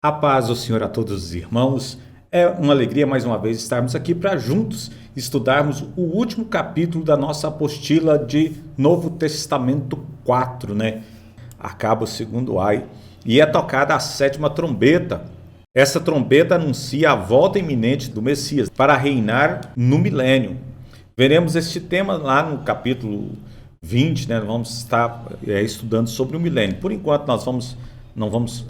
A paz do Senhor a todos os irmãos. É uma alegria mais uma vez estarmos aqui para juntos estudarmos o último capítulo da nossa apostila de Novo Testamento 4, né? Acaba o segundo ai e é tocada a sétima trombeta. Essa trombeta anuncia a volta iminente do Messias para reinar no milênio. Veremos este tema lá no capítulo 20, né? Vamos estar estudando sobre o milênio. Por enquanto não vamos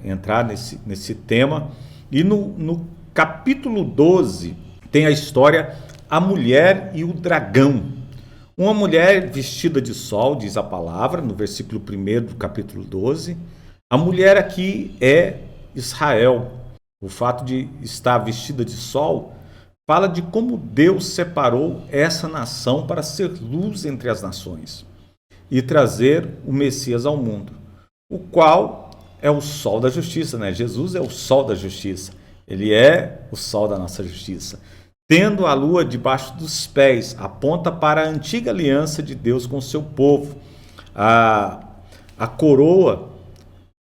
entrar nesse tema. E no capítulo 12 tem a história A Mulher e o Dragão. Uma mulher vestida de sol, diz a palavra, no versículo 1 do capítulo 12. A mulher aqui é Israel. O fato de estar vestida de sol fala de como Deus separou essa nação para ser luz entre as nações e trazer o Messias ao mundo, o qual é o sol da justiça, né? Jesus é o sol da justiça. Ele é o sol da nossa justiça. Tendo a lua debaixo dos pés, aponta para a antiga aliança de Deus com o seu povo. A coroa,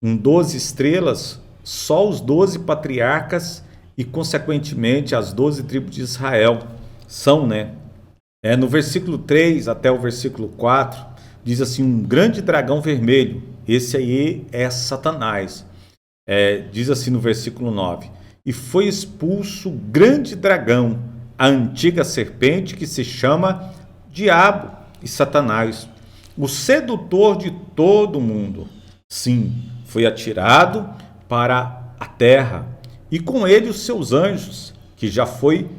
com 12 estrelas, só os 12 patriarcas e, consequentemente, as 12 tribos de Israel são, né? No versículo 3 até o versículo 4, diz assim: um grande dragão vermelho, esse aí é Satanás. Diz assim no versículo 9: e foi expulso o grande dragão, a antiga serpente que se chama Diabo e Satanás, o sedutor de todo o mundo. Sim, foi atirado para a terra, e com ele os seus anjos, que já foi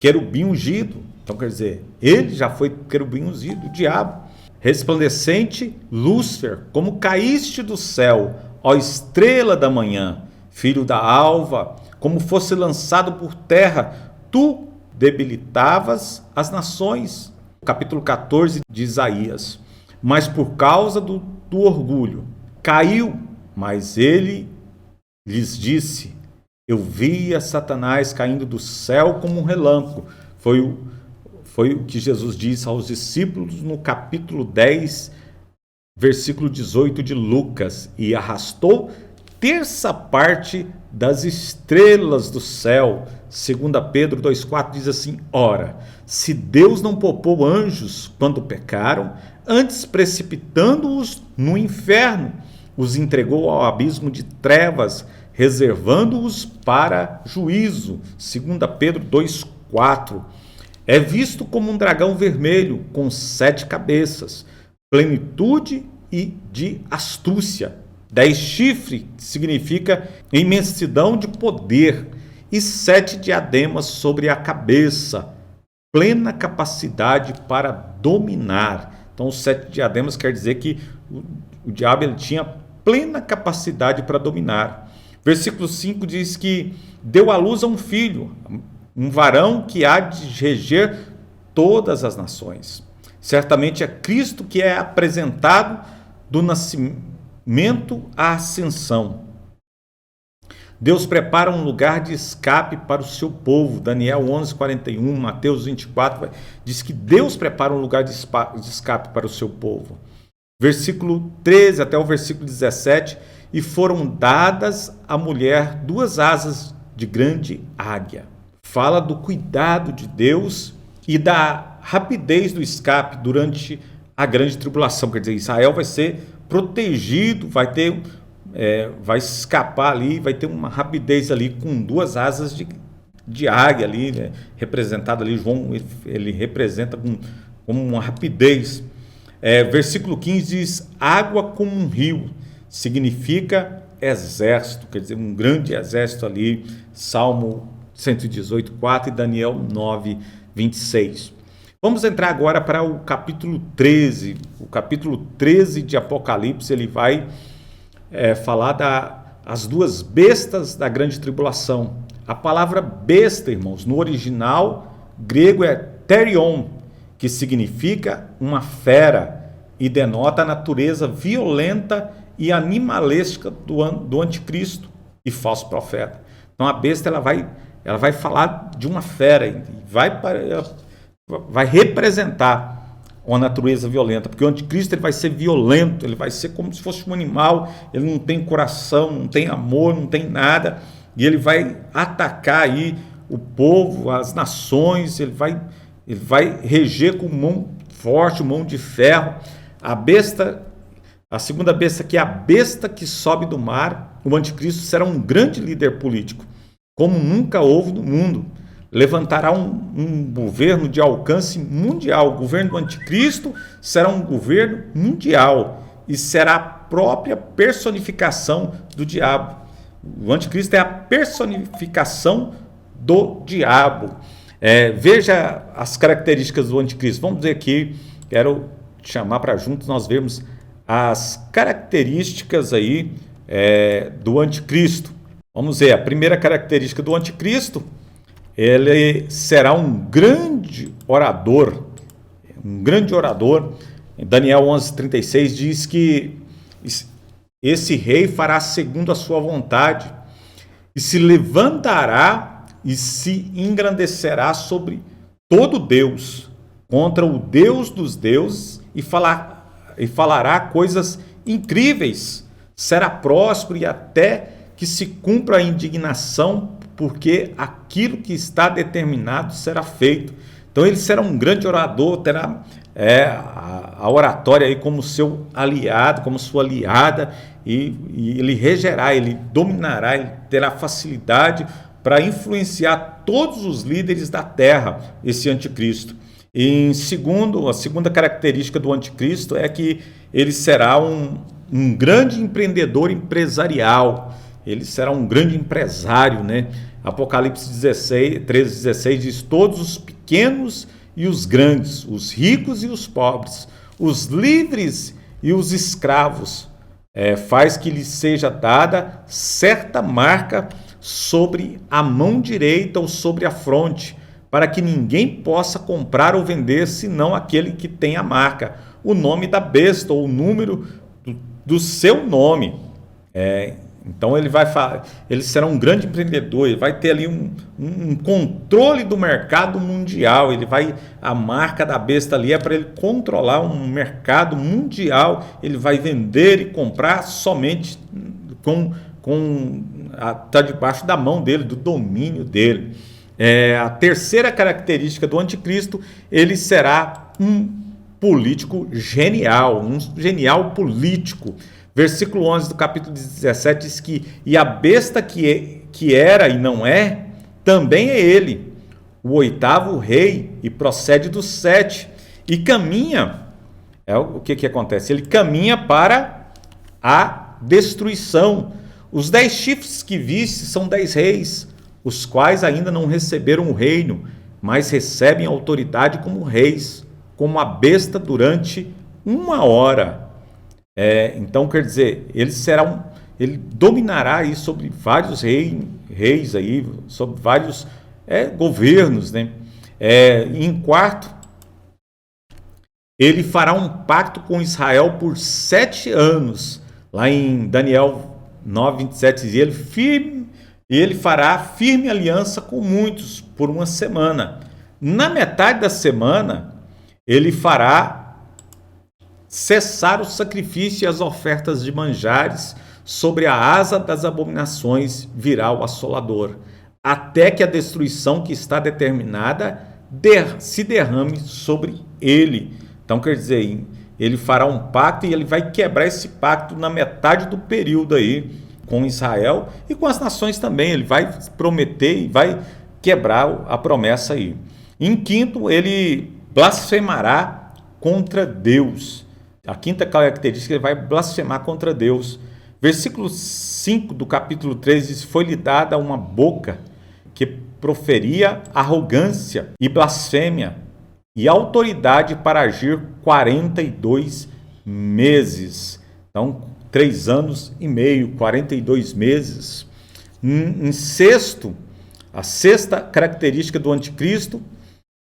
querubim ungido. Então quer dizer, ele já foi querubim ungido, o diabo. Resplandecente Lúcifer, como caíste do céu, ó estrela da manhã, filho da alva, como fosse lançado por terra, tu debilitavas as nações. Capítulo 14 de Isaías. Mas por causa do orgulho, caiu, mas ele lhes disse: eu via Satanás caindo do céu como um relâmpago. Foi o que Jesus disse aos discípulos no capítulo 10, versículo 18 de Lucas. E arrastou terça parte das estrelas do céu. 2 Pedro 2,4 diz assim: ora, se Deus não poupou anjos quando pecaram, antes precipitando-os no inferno, os entregou ao abismo de trevas, reservando-os para juízo. 2 Pedro 2,4. É visto como um dragão vermelho com 7 cabeças, plenitude e de astúcia. 10 chifres, que significa imensidão de poder, e 7 diademas sobre a cabeça, plena capacidade para dominar. Então, os 7 diademas quer dizer que o diabo ele tinha plena capacidade para dominar. Versículo 5 diz que deu à luz a um filho, um varão que há de reger todas as nações. Certamente é Cristo que é apresentado do nascimento à ascensão. Deus prepara um lugar de escape para o seu povo. Daniel 11:41, Mateus 24, diz que Deus prepara um lugar de escape para o seu povo. Versículo 13 até o versículo 17, e foram dadas à mulher 2 asas de grande águia. Fala do cuidado de Deus e da rapidez do escape durante a grande tribulação. Quer dizer, Israel vai ser protegido, vai escapar ali, vai ter uma rapidez ali com 2 asas de águia ali, né? Representado ali, João, ele representa como uma rapidez. Versículo 15 diz: água como um rio, significa exército, quer dizer, um grande exército ali. Salmo 118:4 e Daniel 9:26. Vamos entrar agora para o capítulo 13. O capítulo 13 de Apocalipse, ele vai falar das 2 bestas da grande tribulação. A palavra besta, irmãos, no original grego é therion, que significa uma fera e denota a natureza violenta e animalesca do anticristo e falso profeta. Então a besta ela vai falar de uma fera e vai representar uma natureza violenta, porque o anticristo ele vai ser violento, ele vai ser como se fosse um animal, ele não tem coração, não tem amor, não tem nada, e ele vai atacar aí o povo, as nações, ele vai reger com mão forte, mão de ferro. A besta, a segunda besta, que é a besta que sobe do mar, o anticristo será um grande líder político, como nunca houve no mundo. Levantará um governo de alcance mundial. O governo do anticristo será um governo mundial e será a própria personificação do diabo. O anticristo é a personificação do diabo. Veja as características do anticristo. Vamos dizer aqui, quero chamar para juntos nós vermos as características aí do anticristo. Vamos ver, a primeira característica do anticristo: ele será um grande orador. Em Daniel 11:36 diz que esse rei fará segundo a sua vontade e se levantará e se engrandecerá sobre todo Deus, contra o Deus dos deuses, e falará coisas incríveis. Será próspero e até que se cumpra a indignação, porque aquilo que está determinado será feito. Então ele será um grande orador, terá a oratória aí como seu aliado, como sua aliada, e ele regerá, ele dominará, ele terá facilidade para influenciar todos os líderes da terra, esse anticristo. E a segunda característica do anticristo é que ele será um grande empreendedor empresarial. Ele será um grande empresário, né? Apocalipse 13:16 diz: todos os pequenos e os grandes, os ricos e os pobres, os livres e os escravos, faz que lhes seja dada certa marca sobre a mão direita ou sobre a fronte, para que ninguém possa comprar ou vender, senão aquele que tem a marca, o nome da besta ou o número do seu nome. Então ele será um grande empreendedor, ele vai ter ali um controle do mercado mundial. A marca da besta ali é para ele controlar um mercado mundial. Ele vai vender e comprar somente está debaixo da mão dele, do domínio dele. A terceira característica do anticristo: ele será um político genial, um genial político. Versículo 11 do capítulo 17 diz que: e a besta que era e não é, também é ele, o oitavo rei, e procede do 7, e caminha. O que acontece? Ele caminha para a destruição. Os 10 chifres que viste são 10 reis, os quais ainda não receberam o reino, mas recebem autoridade como reis, como a besta durante 1 hora. Então, quer dizer, ele dominará aí sobre vários reis aí, sobre vários governos, né? Em quarto, ele fará um pacto com Israel por 7 anos. Lá em Daniel 9:27 diz: ele fará firme aliança com muitos por 1 semana. Na metade da semana, ele fará cessar o sacrifício e as ofertas de manjares. Sobre a asa das abominações virá o assolador, até que a destruição que está determinada se derrame sobre ele. Então, quer dizer, ele fará um pacto e ele vai quebrar esse pacto na metade do período aí com Israel e com as nações também. Ele vai prometer e vai quebrar a promessa aí. Em quinto, ele blasfemará contra Deus. A quinta característica: ele vai blasfemar contra Deus. Versículo 5 do capítulo 3 diz: foi-lhe dada uma boca que proferia arrogância e blasfêmia, e autoridade para agir 42 meses. Então, 3 anos e meio, 42 meses. Em sexto, a sexta característica do anticristo: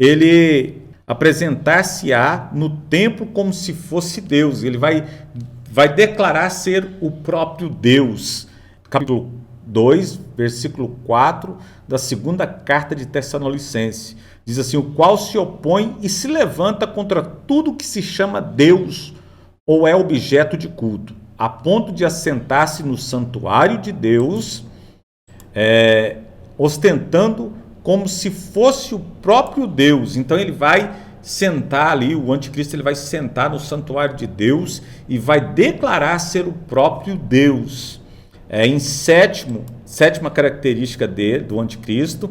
ele apresentar-se-á no templo como se fosse Deus. Ele vai declarar ser o próprio Deus. Capítulo 2, versículo 4 da segunda carta de Tessalonicenses. Diz assim: o qual se opõe e se levanta contra tudo que se chama Deus ou é objeto de culto, a ponto de assentar-se no santuário de Deus, ostentando como se fosse o próprio Deus. Então ele vai sentar ali, o anticristo ele vai sentar no santuário de Deus e vai declarar ser o próprio Deus. Em sétima característica do anticristo,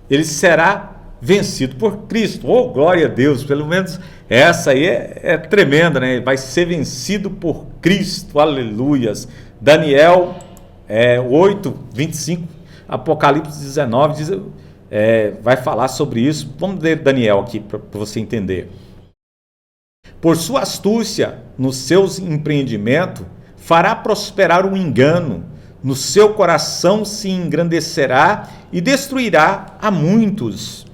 ele será vencido por Cristo. Oh, glória a Deus, pelo menos essa aí é tremenda, né? Ele vai ser vencido por Cristo, aleluias. Daniel 8, 25, Apocalipse 19, vai falar sobre isso. Vamos ler Daniel aqui para você entender. Por sua astúcia nos seus empreendimentos, fará prosperar o engano, no seu coração se engrandecerá e destruirá a muitos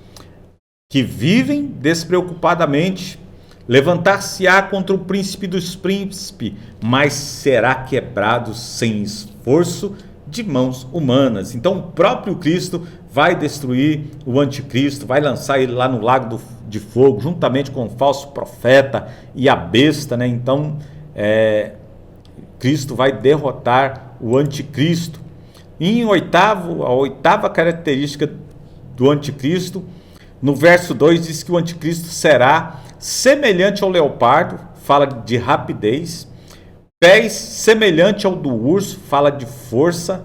que vivem despreocupadamente. Levantar-se-á contra o príncipe dos príncipes, mas será quebrado sem esforço de mãos humanas. Então o próprio Cristo vai destruir o anticristo, vai lançar ele lá no lago de fogo, juntamente com o falso profeta e a besta, né? Então Cristo vai derrotar o anticristo. E a oitava característica do anticristo, no verso 2 diz que o anticristo será semelhante ao leopardo, fala de rapidez, pés semelhante ao do urso, fala de força,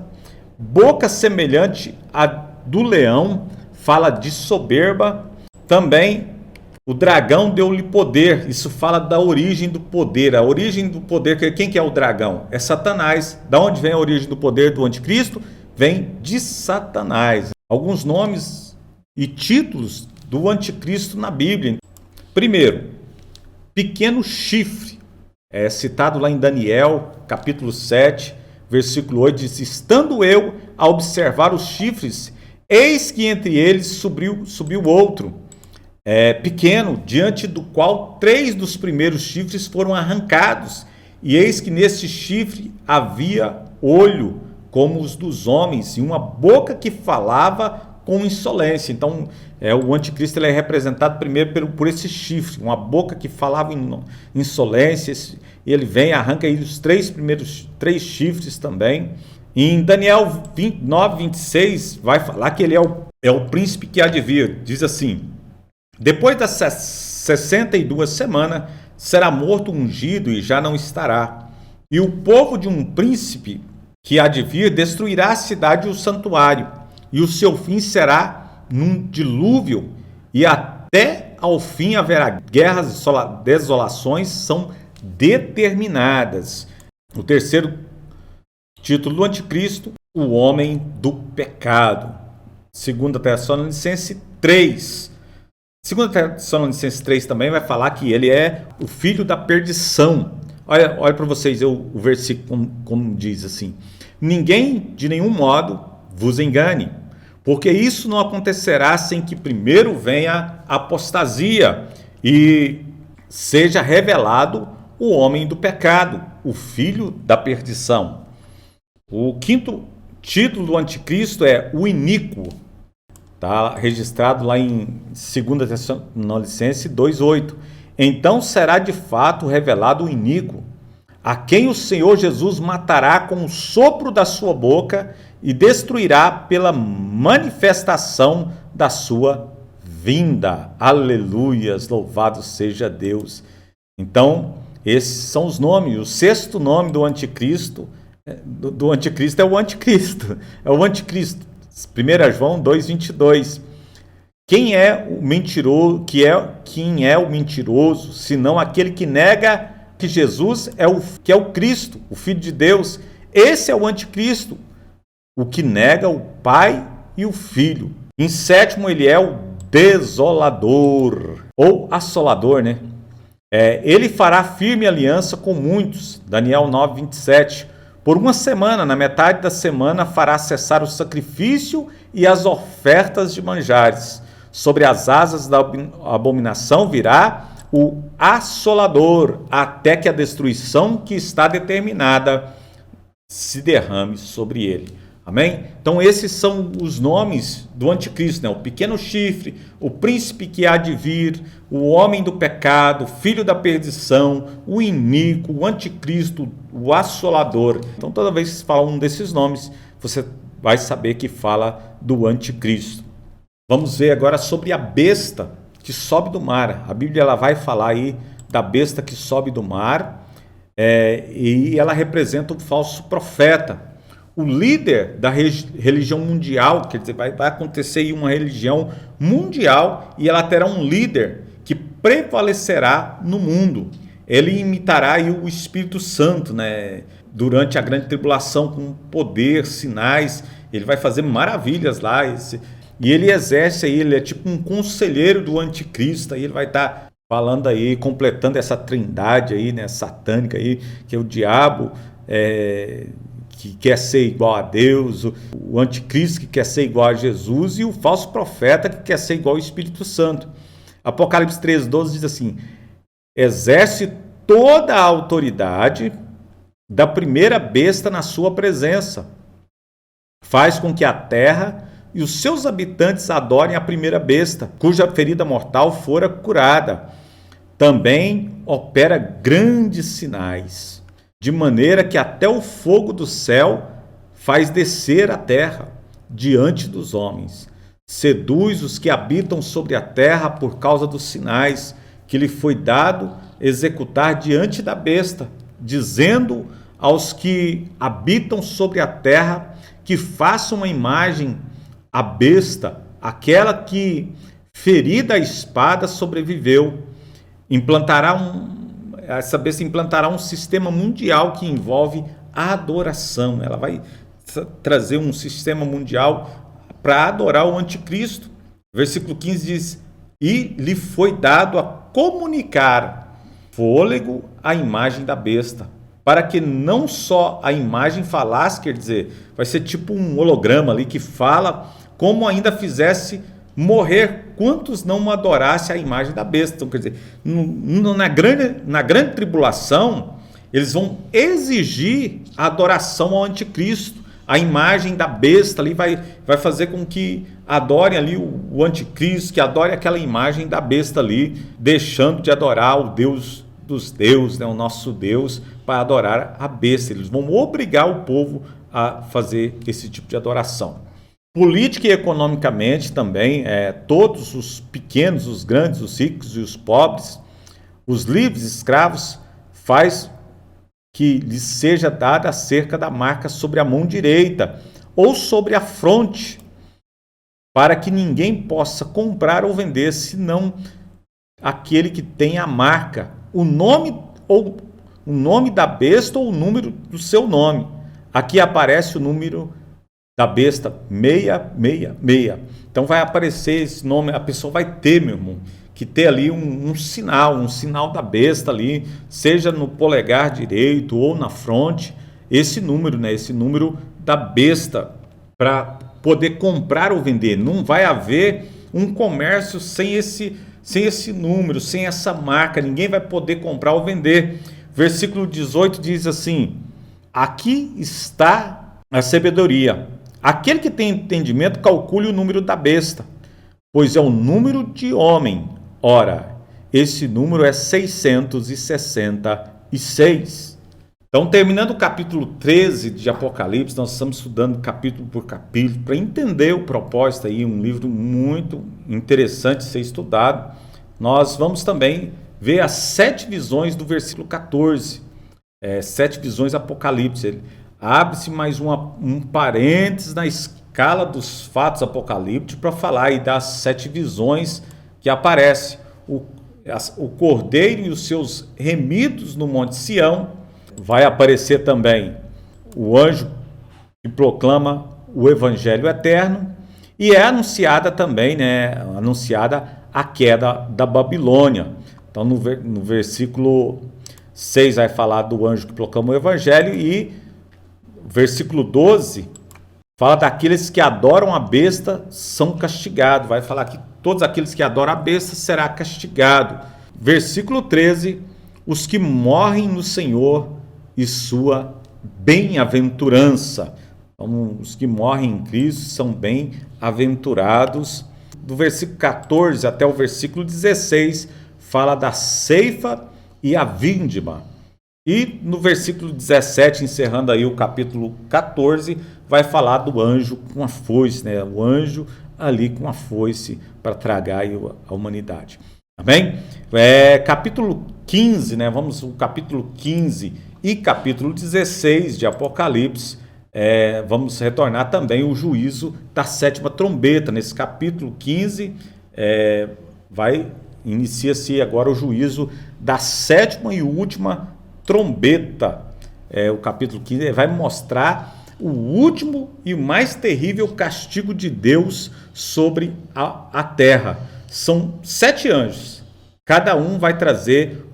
boca semelhante à do leão, fala de soberba. Também o dragão deu-lhe poder, isso fala da origem do poder. A origem do poder, quem que é o dragão? É Satanás. Da onde vem a origem do poder do anticristo? Vem de Satanás. Alguns nomes e títulos do anticristo na Bíblia. Primeiro, pequeno chifre, é citado lá em Daniel, capítulo 7, versículo 8, diz: estando eu a observar os chifres, eis que entre eles subiu outro, pequeno, diante do qual 3 dos primeiros chifres foram arrancados, e eis que neste chifre havia olho como os dos homens, e uma boca que falava com insolência. Então o anticristo ele é representado primeiro por esse chifre, uma boca que falava em insolência. Ele vem, arranca aí os 3 chifres também. E em Daniel 9, 26 vai falar que ele é o príncipe que há de vir. Diz assim: depois das 62 semanas será morto ungido e já não estará, e o povo de um príncipe que há de vir destruirá a cidade e o santuário, e o seu fim será num dilúvio, e até ao fim haverá guerras e desolações são determinadas. O terceiro título do anticristo, o homem do pecado. 2 Tessalonicenses 3. 2 Tessalonicenses 3 também vai falar que ele é o filho da perdição. Olha para vocês o versículo como diz assim: ninguém de nenhum modo vos engane, porque isso não acontecerá sem que primeiro venha a apostasia e seja revelado o homem do pecado, o filho da perdição. O quinto título do anticristo é o iníquo. Está registrado lá em 2 Tessalonicenses 2,8. Então será de fato revelado o iníquo, a quem o Senhor Jesus matará com o sopro da sua boca e destruirá pela manifestação da sua vinda. Aleluias, louvado seja Deus. Então, esses são os nomes. O sexto nome do anticristo, é o anticristo. É o anticristo. 1 João 2,22. Quem é o mentiroso? Quem é o mentiroso, senão aquele que nega que Jesus que é o Cristo, o Filho de Deus? Esse é o anticristo, o que nega o Pai e o Filho. Em sétimo, ele é o desolador, ou assolador, né? Ele fará firme aliança com muitos. Daniel 9, 27. Por uma semana, na metade da semana, fará cessar o sacrifício e as ofertas de manjares. Sobre as asas da abominação virá o assolador, até que a destruição que está determinada se derrame sobre ele. Amém? Então esses são os nomes do anticristo, né? O pequeno chifre, o príncipe que há de vir, o homem do pecado, filho da perdição, o iníquo, o anticristo, o assolador. Então toda vez que se fala um desses nomes, você vai saber que fala do anticristo. Vamos ver agora sobre a besta que sobe do mar. A Bíblia ela vai falar aí da besta que sobe do mar, e ela representa um falso profeta. O líder da religião mundial, quer dizer, vai acontecer aí uma religião mundial e ela terá um líder que prevalecerá no mundo. Ele imitará aí o Espírito Santo, né? Durante a grande tribulação, com poder, sinais, ele vai fazer maravilhas lá. E ele exerce aí, ele é tipo um conselheiro do anticristo, aí ele vai estar falando aí, completando essa trindade aí, né, satânica aí, que é o diabo, que quer ser igual a Deus, o anticristo que quer ser igual a Jesus e o falso profeta que quer ser igual ao Espírito Santo. Apocalipse 13:12 diz assim: exerce toda a autoridade da primeira besta na sua presença, faz com que a terra e os seus habitantes adorem a primeira besta, cuja ferida mortal fora curada. Também opera grandes sinais, de maneira que até o fogo do céu faz descer a terra diante dos homens. Seduz os que habitam sobre a terra por causa dos sinais que lhe foi dado executar diante da besta, dizendo aos que habitam sobre a terra que façam uma imagem à besta, aquela que, ferida a espada, sobreviveu. Essa besta implantará um sistema mundial que envolve a adoração. Ela vai trazer um sistema mundial para adorar o anticristo. Versículo 15 diz: e lhe foi dado a comunicar fôlego à imagem da besta, para que não só a imagem falasse, quer dizer, vai ser tipo um holograma ali que fala, como ainda fizesse morrer quantos não adorasse a imagem da besta. Então, quer dizer, na grande tribulação, eles vão exigir a adoração ao anticristo. A imagem da besta ali vai fazer com que adorem ali o anticristo, que adore aquela imagem da besta ali, deixando de adorar o Deus dos deuses, né, o nosso Deus, para adorar a besta. Eles vão obrigar o povo a fazer esse tipo de adoração. Política e economicamente também, todos os pequenos, os grandes, os ricos e os pobres, os livres escravos, faz que lhes seja dada a cerca da marca sobre a mão direita ou sobre a fronte, para que ninguém possa comprar ou vender, senão aquele que tem a marca, o nome da besta ou o número do seu nome. Aqui aparece o número da besta 666. Então vai aparecer esse nome, a pessoa vai ter, meu irmão, que ter ali um sinal da besta ali, seja no polegar direito ou na fronte, esse número, né? Esse número da besta, para poder comprar ou vender. Não vai haver um comércio sem esse número, sem essa marca. Ninguém vai poder comprar ou vender. Versículo 18 diz assim: aqui está a sabedoria. Aquele que tem entendimento, calcule o número da besta, pois é o número de homem. Ora, esse número é 666. Então, terminando o capítulo 13 de Apocalipse, nós estamos estudando capítulo por capítulo, para entender o propósito aí, um livro muito interessante de ser estudado. Nós vamos também ver as 7 visões do versículo 14, 7 visões Apocalipse. Abre-se mais um parênteses na escala dos fatos apocalípticos para falar aí das 7 visões que aparecem. O Cordeiro e os seus remidos no Monte Sião. Vai aparecer também o anjo que proclama o Evangelho eterno. E é anunciada também, anunciada a queda da Babilônia. Então no versículo 6 vai falar do anjo que proclama o Evangelho, e versículo 12 fala daqueles que adoram a besta são castigados. Vai falar que todos aqueles que adoram a besta será castigado. Versículo 13, os que morrem no Senhor e sua bem-aventurança. Então, os que morrem em Cristo são bem-aventurados. Do versículo 14 até o versículo 16, fala da ceifa e a vindima. E no versículo 17, encerrando aí o capítulo 14, vai falar do anjo com a foice, né? O anjo ali com a foice para tragar a humanidade. Amém? Capítulo 15, né? Vamos o capítulo 15 e capítulo 16 de Apocalipse. Vamos retornar também o juízo da sétima trombeta. Nesse capítulo 15, inicia-se agora o juízo da sétima e última trombeta. O capítulo 15 vai mostrar o último e mais terrível castigo de Deus sobre a terra. São 7 anjos. Cada um vai trazer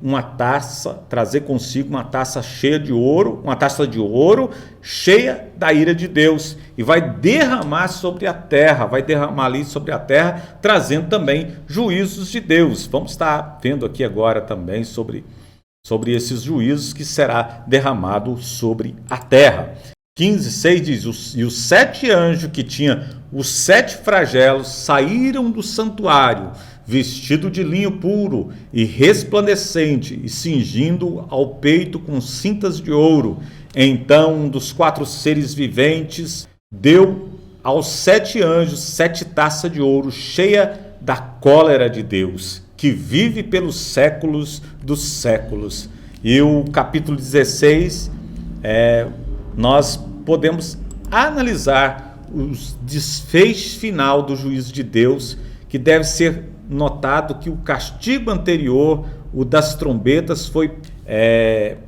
consigo uma taça cheia de ouro, uma taça de ouro cheia da ira de Deus, e vai derramar sobre a terra, trazendo também juízos de Deus. Vamos estar vendo aqui agora também sobre esses juízos que será derramado sobre a terra. 15:6 diz: e os 7 anjos que tinham os 7 flagelos saíram do santuário, vestido de linho puro e resplandecente, e cingindo ao peito com cintas de ouro. Então um dos 4 seres viventes deu aos 7 anjos 7 taças de ouro cheia da cólera de Deus, que vive pelos séculos dos séculos. E o capítulo 16, nós podemos analisar os desfechos final do juízo de Deus, que deve ser notado que o castigo anterior, o das trombetas, foi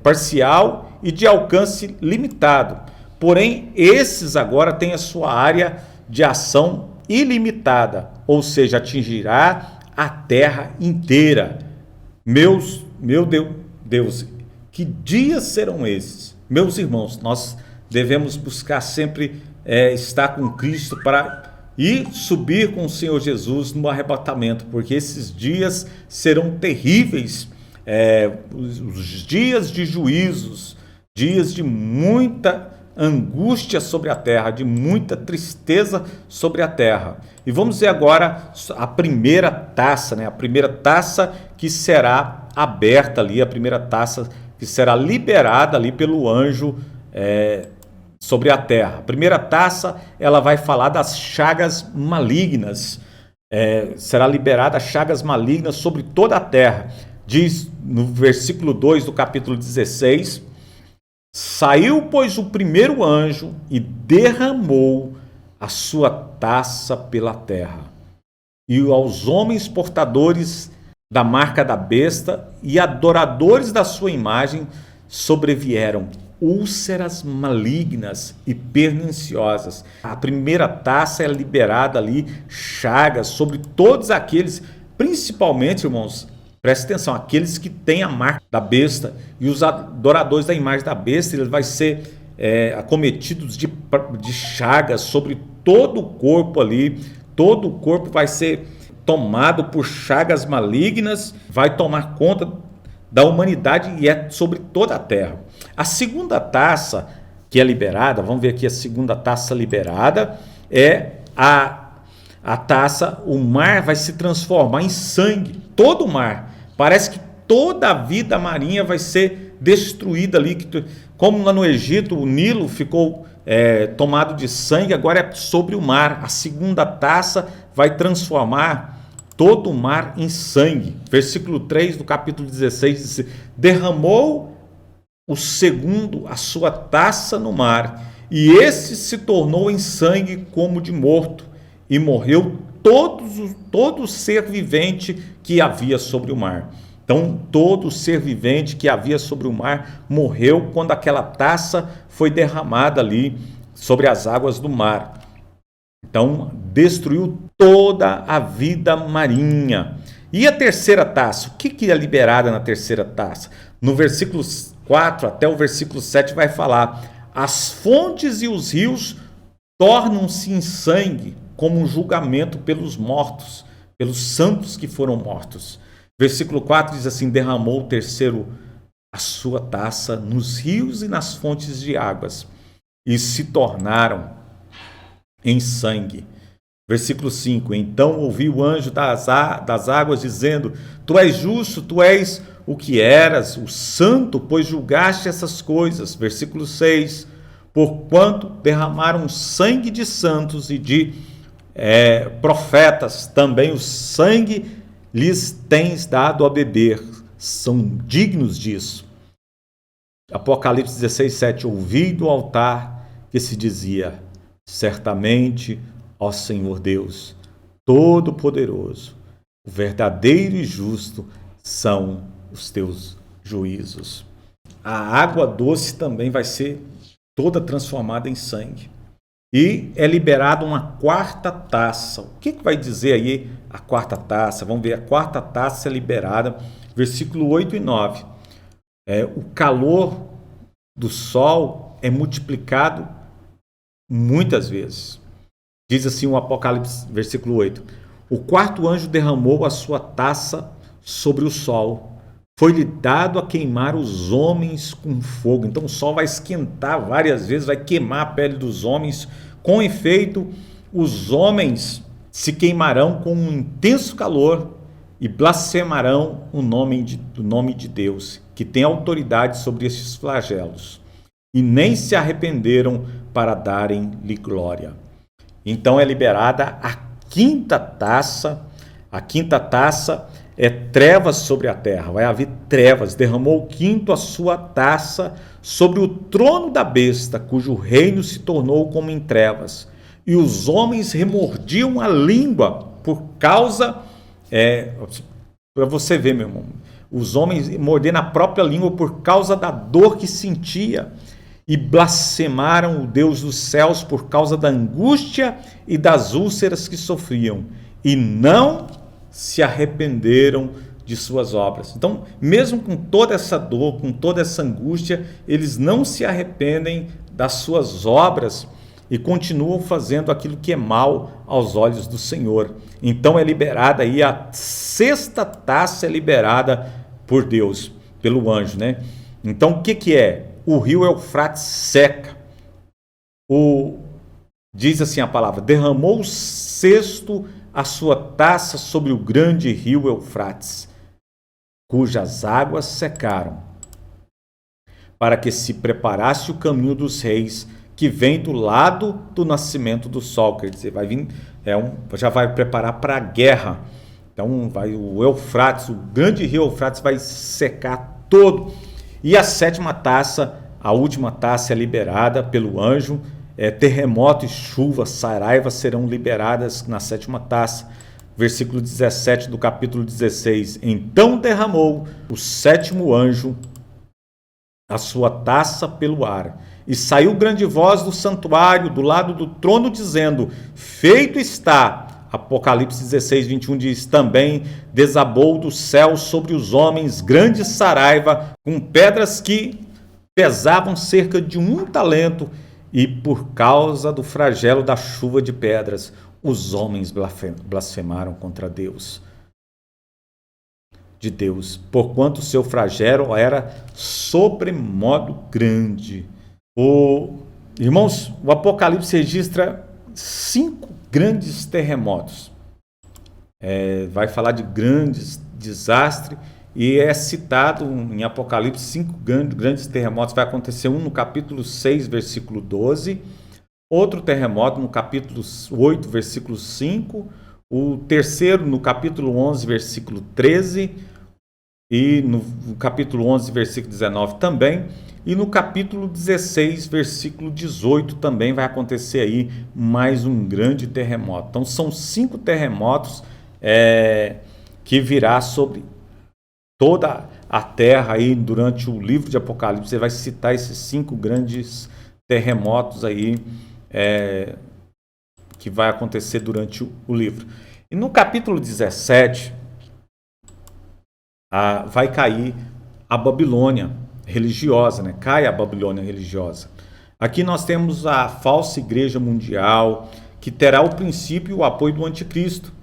parcial e de alcance limitado. Porém, esses agora têm a sua área de ação ilimitada, ou seja, atingirá a terra inteira. Meu Deus, que dias serão esses? Meus irmãos, nós devemos buscar sempre estar com Cristo e subir com o Senhor Jesus no arrebatamento, porque esses dias serão terríveis, os dias de juízos, dias de muita angústia sobre a terra, de muita tristeza sobre a terra. E vamos ver agora a primeira taça, né? A primeira taça que será aberta ali, a primeira taça que será liberada ali pelo anjo sobre a terra. A primeira taça, ela vai falar das chagas malignas. Será liberada chagas malignas sobre toda a terra. Diz no versículo 2 do capítulo 16: saiu, pois, o primeiro anjo e derramou a sua taça pela terra. E aos homens portadores da marca da besta e adoradores da sua imagem sobrevieram úlceras malignas e perniciosas. A primeira taça é liberada ali, chagas sobre todos aqueles, principalmente, irmãos, preste atenção, aqueles que têm a marca da besta e os adoradores da imagem da besta, eles vão ser acometidos de chagas sobre todo o corpo ali, todo o corpo vai ser tomado por chagas malignas, vai tomar conta da humanidade e é sobre toda a terra. A segunda taça que é liberada, vamos ver aqui a segunda taça liberada, é a taça, o mar vai se transformar em sangue, todo o mar. Parece que toda a vida marinha vai ser destruída ali, como lá no Egito o Nilo ficou tomado de sangue, agora é sobre o mar. A segunda taça vai transformar todo o mar em sangue. Versículo 3 do capítulo 16 diz: derramou o segundo a sua taça no mar, e esse se tornou em sangue como de morto, e morreu todo ser vivente que havia sobre o mar. Então, todo ser vivente que havia sobre o mar morreu quando aquela taça foi derramada ali sobre as águas do mar. Então, destruiu toda a vida marinha. E a terceira taça? O que é liberada na terceira taça? No versículo 4 até o versículo 7 vai falar: as fontes e os rios tornam-se em sangue, como um julgamento pelos mortos, pelos santos que foram mortos. Versículo 4 diz assim: derramou o terceiro a sua taça nos rios e nas fontes de águas. e se tornaram em sangue. Versículo 5: Então ouvi o anjo das águas dizendo: Tu és justo, tu és o que eras, o santo, pois julgaste essas coisas. Versículo 6: Porquanto derramaram sangue de santos e de profetas, também o sangue lhes tens dado a beber, são dignos disso. Apocalipse 16, 7: Ouvi do altar que se dizia: Certamente, ó Senhor Deus, Todo-Poderoso, o verdadeiro e justo são os teus juízos. A água doce também vai ser toda transformada em sangue. E é liberada uma quarta taça. O que vai dizer aí a quarta taça? Vamos ver, a quarta taça é liberada, versículo 8 e 9. O calor do sol é multiplicado muitas vezes. Diz assim o Apocalipse, versículo 8: O quarto anjo derramou a sua taça sobre o sol. Foi-lhe dado a queimar os homens com fogo. Então o sol vai esquentar várias vezes, vai queimar a pele dos homens. Com efeito, os homens se queimarão com um intenso calor e blasfemarão o nome de Deus, que tem autoridade sobre estes flagelos, e nem se arrependeram para darem-lhe glória. Então é liberada a quinta taça. A quinta taça é trevas sobre a terra. Vai haver trevas. Derramou o quinto a sua taça sobre o trono da besta, cujo reino se tornou como em trevas. E os homens remordiam a língua por causa... para você ver, meu irmão. Os homens mordendo a própria língua por causa da dor que sentia. E blasfemaram o Deus dos céus por causa da angústia e das úlceras que sofriam, e não se arrependeram de suas obras. Então, mesmo com toda essa dor, com toda essa angústia, eles não se arrependem das suas obras e continuam fazendo aquilo que é mal aos olhos do Senhor. Então é liberada aí a sexta taça, é liberada por Deus, pelo anjo, né? Então o que é? O rio Eufrates seca. Diz assim a palavra: derramou o sexto a sua taça sobre o grande rio Eufrates, cujas águas secaram, para que se preparasse o caminho dos reis, que vem do lado do nascimento do sol. Quer dizer, vai vir, já vai preparar para a guerra. Então o Eufrates, o grande rio Eufrates, vai secar todo. E a sétima taça, a última taça, é liberada pelo anjo. Terremoto e chuva, saraiva serão liberadas na sétima taça. Versículo 17 do capítulo 16. Então derramou o sétimo anjo a sua taça pelo ar, e saiu grande voz do santuário, do lado do trono, dizendo: feito está. Apocalipse 16, 21 diz: também desabou do céu sobre os homens grande saraiva, com pedras que pesavam cerca de 1 talento, e por causa do flagelo da chuva de pedras, os homens blasfemaram contra Deus. De Deus, porquanto o seu flagelo era sobremodo grande. Irmãos, o Apocalipse registra 5 grandes terremotos. Vai falar de grandes desastres, e é citado em Apocalipse 5 grandes terremotos. Vai acontecer um no capítulo 6, versículo 12, outro terremoto no capítulo 8, versículo 5, o terceiro no capítulo 11, versículo 13, e no capítulo 11, versículo 19 também, e no capítulo 16, versículo 18 também vai acontecer aí mais um grande terremoto. Então são 5 terremotos que virá sobre toda a terra aí durante o livro de Apocalipse. Você vai citar esses 5 grandes terremotos aí que vai acontecer durante o livro. E no capítulo 17 vai cair a Babilônia religiosa, né? Cai a Babilônia religiosa. Aqui nós temos a falsa igreja mundial, que terá o princípio e o apoio do anticristo,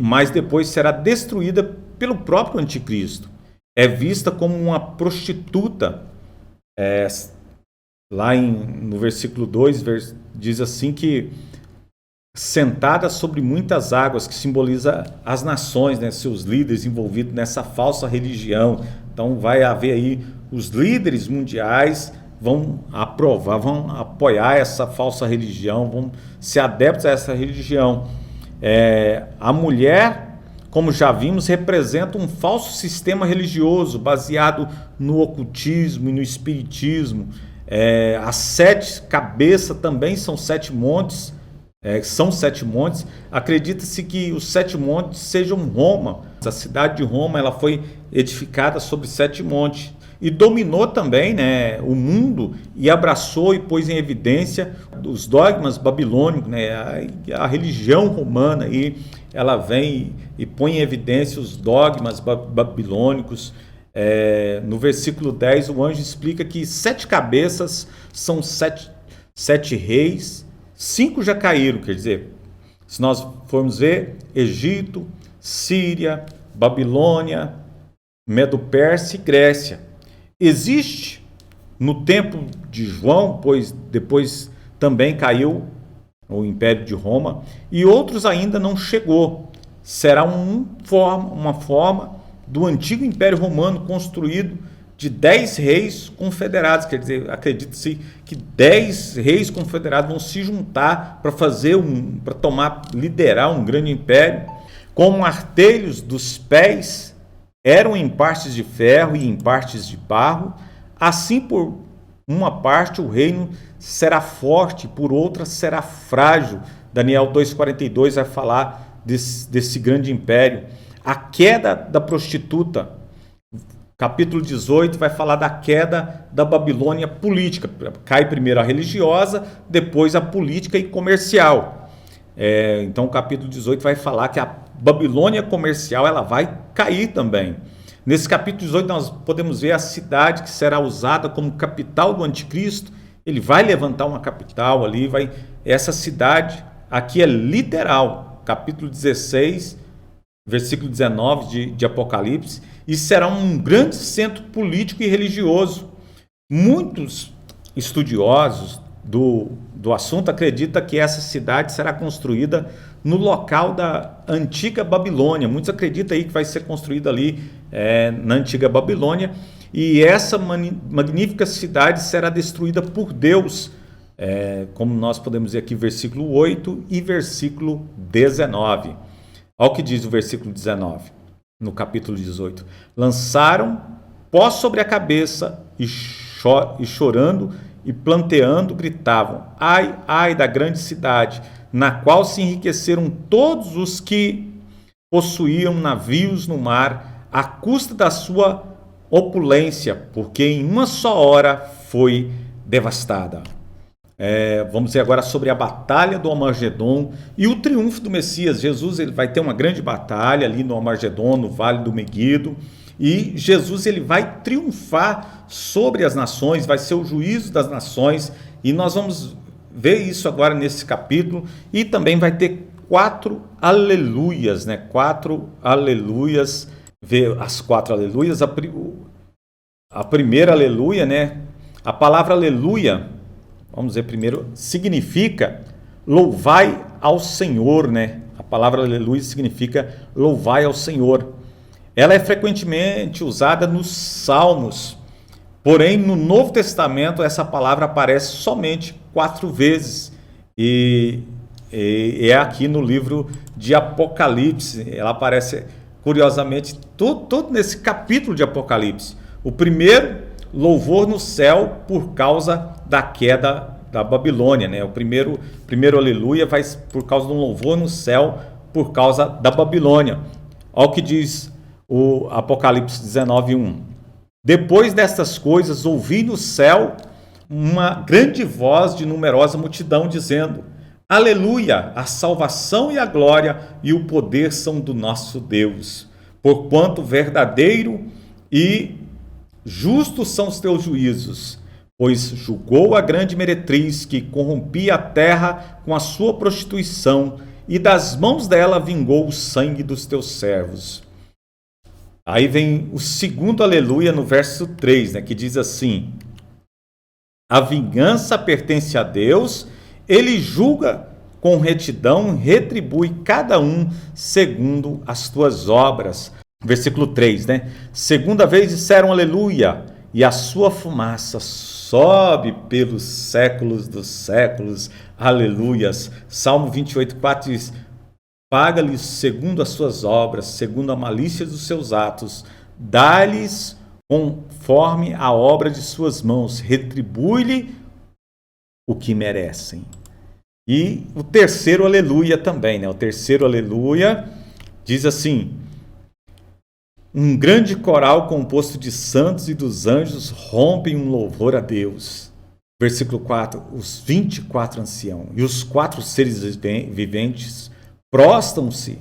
mas depois será destruída pelo próprio anticristo. É vista como uma prostituta lá no versículo 2, diz assim que sentada sobre muitas águas, que simboliza as nações, né, seus líderes envolvidos nessa falsa religião. Então vai haver aí os líderes mundiais vão apoiar essa falsa religião, vão ser adeptos a essa religião. A mulher, como já vimos, representa um falso sistema religioso baseado no ocultismo e no espiritismo. As 7 cabeças também são 7 montes. São 7 montes. Acredita-se que os 7 montes sejam Roma. A cidade de Roma ela foi edificada sobre 7 montes e dominou também, né, o mundo e abraçou e pôs em evidência os dogmas babilônicos, né, a religião romana, e ela vem e põe em evidência os dogmas babilônicos. No versículo 10 o anjo explica que 7 cabeças são 7 reis. 5 já caíram, quer dizer, se nós formos ver, Egito, Síria, Babilônia, Medo-Pérsia e Grécia. Existe no tempo de João, pois depois também caiu o Império de Roma, e outros ainda não chegou. Será uma forma do antigo Império Romano construído de 10 reis confederados, quer dizer, acredita-se que 10 reis confederados vão se juntar para liderar um grande império. Como martelhos dos pés eram em partes de ferro e em partes de barro, assim por uma parte o reino será forte, por outra será frágil. Daniel 2,42 vai falar desse grande império. A queda da prostituta. Capítulo 18 vai falar da queda da Babilônia política. Cai primeiro a religiosa, depois a política e comercial. Então o capítulo 18 vai falar que a Babilônia comercial ela vai cair também. Nesse capítulo 18 nós podemos ver a cidade que será usada como capital do anticristo. Ele vai levantar uma capital ali. Essa cidade aqui é literal. Capítulo 16, versículo 19 de Apocalipse. E será um grande centro político e religioso. Muitos estudiosos do assunto acreditam que essa cidade será construída no local da antiga Babilônia. Muitos acreditam aí que vai ser construída ali na antiga Babilônia. E essa magnífica cidade será destruída por Deus, como nós podemos ver aqui, versículo 8 e versículo 19. Olha o que diz o versículo 19. No capítulo 18, lançaram pó sobre a cabeça e chorando e planteando gritavam: ai, ai da grande cidade, na qual se enriqueceram todos os que possuíam navios no mar, à custa da sua opulência, porque em uma só hora foi devastada. Vamos ver agora sobre a batalha do Armagedon e o triunfo do Messias. Jesus ele vai ter uma grande batalha ali no Armagedon, no Vale do Meguido, e Jesus ele vai triunfar sobre as nações, vai ser o juízo das nações, e nós vamos ver isso agora nesse capítulo. E também vai ter 4 aleluias, né? 4 aleluias, ver as 4 aleluias. A primeira aleluia, né? A palavra aleluia, vamos ver primeiro, significa louvai ao Senhor, né? A palavra aleluia significa louvai ao Senhor. Ela é frequentemente usada nos Salmos, porém no Novo Testamento essa palavra aparece somente 4 vezes e é aqui no livro de Apocalipse. Ela aparece curiosamente todo nesse capítulo de Apocalipse. O primeiro, louvor no céu por causa da queda da Babilônia, né? O primeiro aleluia vai por causa de um louvor no céu por causa da Babilônia. Olha o que diz o Apocalipse 19:1. Depois destas coisas ouvi no céu uma grande voz de numerosa multidão dizendo: aleluia, a salvação e a glória e o poder são do nosso Deus, porquanto verdadeiro e justos são os teus juízos, pois julgou a grande meretriz que corrompia a terra com a sua prostituição, e das mãos dela vingou o sangue dos teus servos. Aí vem o segundo aleluia no verso 3, né, que diz assim: A vingança pertence a Deus, ele julga com retidão, retribui cada um segundo as tuas obras. Versículo 3, né? Segunda vez disseram aleluia, e a sua fumaça sobe pelos séculos dos séculos. Aleluias. Salmo 28:4 diz: paga-lhes segundo as suas obras, segundo a malícia dos seus atos, dá-lhes conforme a obra de suas mãos, retribui-lhe o que merecem. E o terceiro aleluia também, né? O terceiro aleluia diz assim: um grande coral composto de santos e dos anjos rompem um louvor a Deus. Versículo 4, os 24 anciãos e os 4 seres viventes prostram-se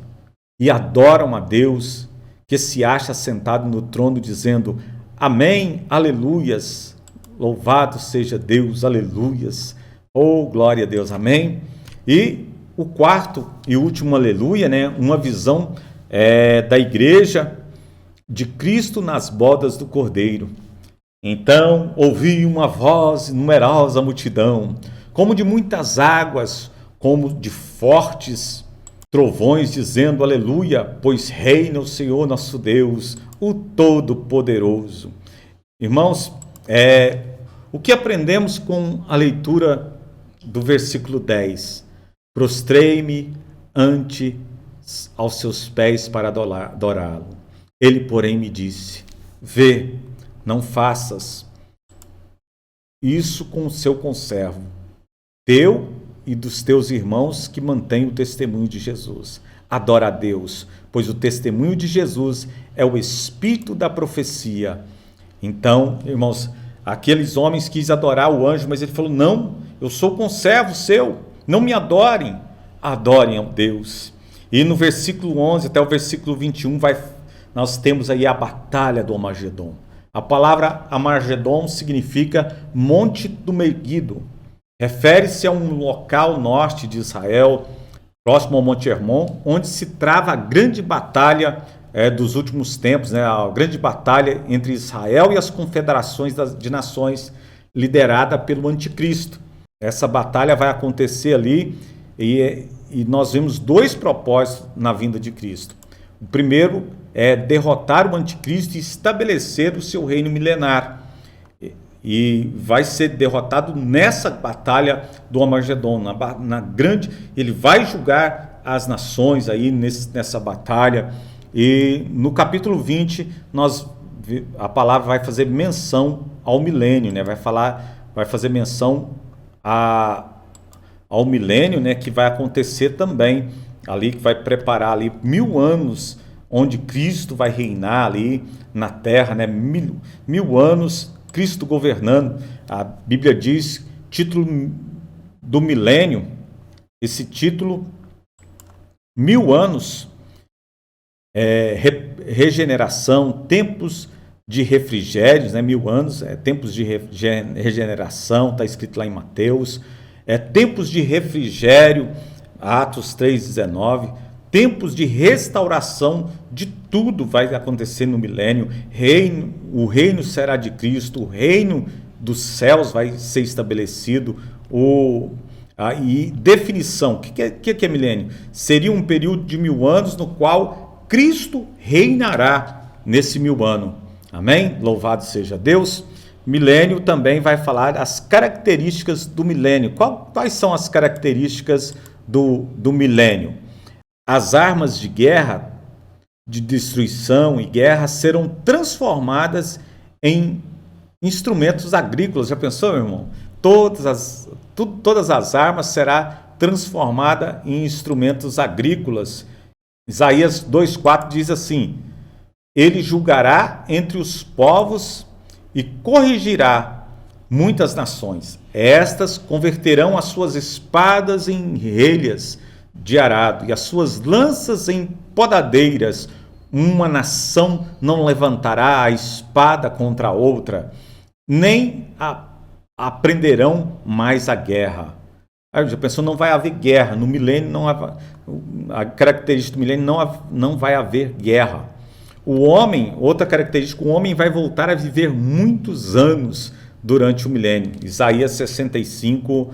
e adoram a Deus, que se acha sentado no trono, dizendo: amém, aleluias, louvado seja Deus, aleluias, oh glória a Deus, amém. E o quarto e último aleluia, né? Uma visão da igreja de Cristo nas bodas do Cordeiro. Então ouvi uma voz numerosa multidão, como de muitas águas, como de fortes trovões, dizendo aleluia, pois reina o Senhor nosso Deus, o Todo-Poderoso. Irmãos, o que aprendemos com a leitura do versículo 10? Prostrei-me ante aos seus pés para adorá-lo. Ele, porém, me disse: vê, não faças isso com o seu conservo, teu e dos teus irmãos que mantêm o testemunho de Jesus. Adora a Deus, pois o testemunho de Jesus é o espírito da profecia. Então, irmãos, aqueles homens quis adorar o anjo, mas ele falou: não, eu sou conservo seu, não me adorem, adorem a Deus. E no versículo 11 até o versículo 21 nós temos aí a batalha do Armagedon. A palavra Armagedon significa Monte do Meguido. Refere-se a um local norte de Israel, próximo ao Monte Hermon, onde se trava a grande batalha dos últimos tempos, né? A grande batalha entre Israel e as confederações de nações, liderada pelo anticristo. Essa batalha vai acontecer ali e nós vemos 2 propósitos na vinda de Cristo. O primeiro é derrotar o anticristo e estabelecer o seu reino milenar. E vai ser derrotado nessa batalha do Armagedon, na grande. Ele vai julgar as nações aí nessa batalha. E no capítulo 20, a palavra vai fazer menção ao milênio, né? Vai fazer menção ao milênio, né? Que vai acontecer também ali, que vai preparar ali 1000 anos, onde Cristo vai reinar ali na terra, né? 1000 anos, Cristo governando. A Bíblia diz, título do milênio, esse título, 1000 anos, regeneração, tempos de refrigérios, né? 1000 anos, tempos de regeneração, está escrito lá em Mateus, tempos de refrigério, Atos 3,19, tempos de restauração, de tudo vai acontecer no milênio. O reino será de Cristo, o reino dos céus vai ser estabelecido. E definição, o que é milênio? Seria um período de 1000 anos no qual Cristo reinará nesse 1000 anos. Amém? Louvado seja Deus. Milênio também vai falar as características do milênio. Quais são as características do milênio? As armas de guerra, de destruição e guerra serão transformadas em instrumentos agrícolas. Já pensou, meu irmão? Todas as armas serão transformadas em instrumentos agrícolas. Isaías 2,4 diz assim: ele julgará entre os povos e corrigirá muitas nações. Estas converterão as suas espadas em relhas de arado e as suas lanças em podadeiras. Uma nação não levantará a espada contra a outra, nem aprenderão mais a guerra. Aí já pensou, não vai haver guerra. No milênio, a característica do milênio, não vai haver guerra. Outra característica, o homem vai voltar a viver muitos anos durante o milênio. Isaías 65,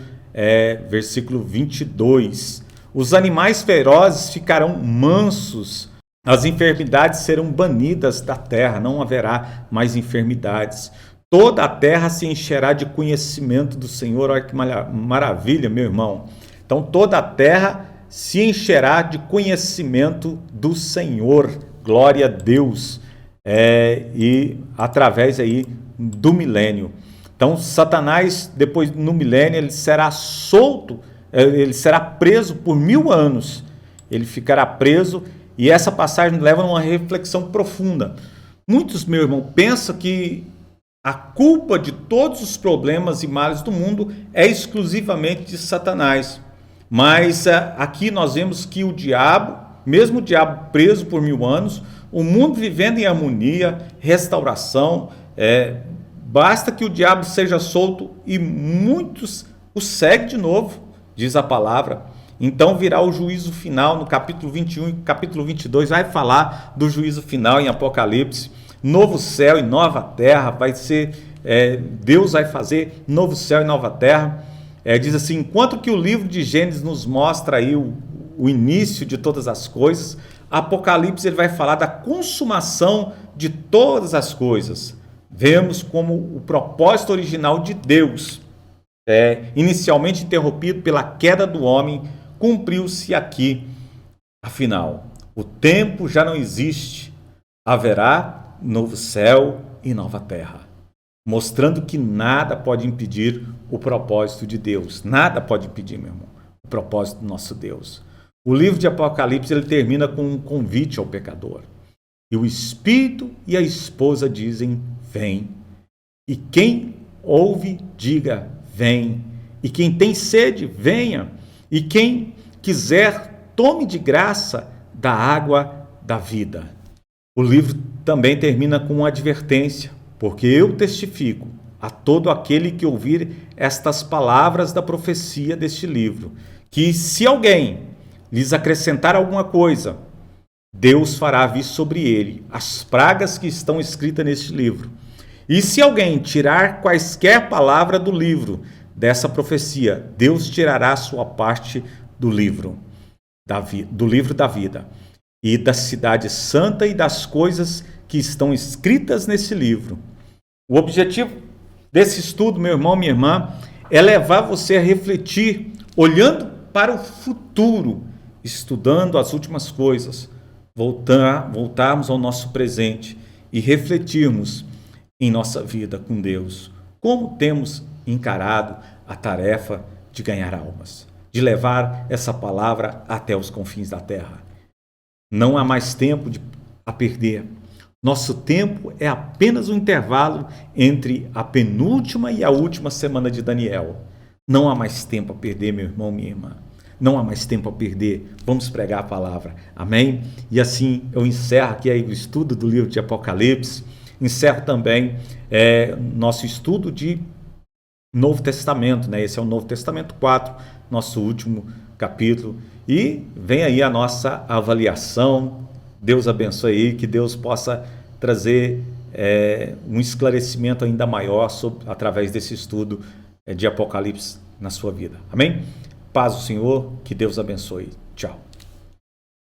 versículo 22. Os animais ferozes ficarão mansos, as enfermidades serão banidas da terra, não haverá mais enfermidades. Toda a terra se encherá de conhecimento do Senhor. Olha que maravilha, meu irmão. Então toda a terra se encherá de conhecimento do Senhor. Glória a Deus. E através aí do milênio. Então Satanás, depois no milênio, ele será solto, ele será preso por 1000 anos. Ele ficará preso, e essa passagem leva a uma reflexão profunda. Muitos, meu irmão, pensam que a culpa de todos os problemas e males do mundo é exclusivamente de Satanás. Mas aqui nós vemos que o diabo, mesmo o diabo preso por 1000 anos, o mundo vivendo em harmonia, restauração, basta que o diabo seja solto e muitos o seguem de novo, diz a palavra. Então virá o juízo final no capítulo 21 e capítulo 22, vai falar do juízo final em Apocalipse. Novo céu e nova terra, vai ser, Deus vai fazer novo céu e nova terra. Diz assim, enquanto que o livro de Gênesis nos mostra aí o início de todas as coisas, Apocalipse ele vai falar da consumação de todas as coisas. Vemos como o propósito original de Deus, inicialmente interrompido pela queda do homem, cumpriu-se aqui. Afinal, o tempo já não existe, haverá novo céu e nova terra, mostrando que nada pode impedir o propósito de Deus. Nada pode impedir, meu irmão, o propósito do nosso Deus. O livro de Apocalipse ele termina com um convite ao pecador. E o Espírito e a esposa dizem, vem. E quem ouve, diga, vem. E quem tem sede, venha. E quem quiser, tome de graça da água da vida. O livro também termina com uma advertência, porque eu testifico a todo aquele que ouvir estas palavras da profecia deste livro, que se alguém lhes acrescentar alguma coisa, Deus fará vir sobre ele as pragas que estão escritas neste livro. E se alguém tirar quaisquer palavras do livro dessa profecia, Deus tirará a sua parte do livro da vida, e da cidade santa e das coisas que estão escritas nesse livro. O objetivo desse estudo, meu irmão, minha irmã, é levar você a refletir, olhando para o futuro, estudando as últimas coisas, voltarmos ao nosso presente e refletirmos em nossa vida com Deus. Como temos encarado a tarefa de ganhar almas, de levar essa palavra até os confins da terra. Não há mais tempo a perder. Nosso tempo é apenas um intervalo entre a penúltima e a última semana de Daniel. Não há mais tempo a perder, meu irmão, minha irmã. Não há mais tempo a perder. Vamos pregar a palavra. Amém? E assim eu encerro aqui o estudo do livro de Apocalipse. Encerro também nosso estudo de Novo Testamento, né? Esse é o Novo Testamento 4, nosso último capítulo. E vem aí a nossa avaliação. Deus abençoe aí, que Deus possa trazer um esclarecimento ainda maior através desse estudo de Apocalipse na sua vida. Amém? Paz do Senhor, que Deus abençoe. Tchau.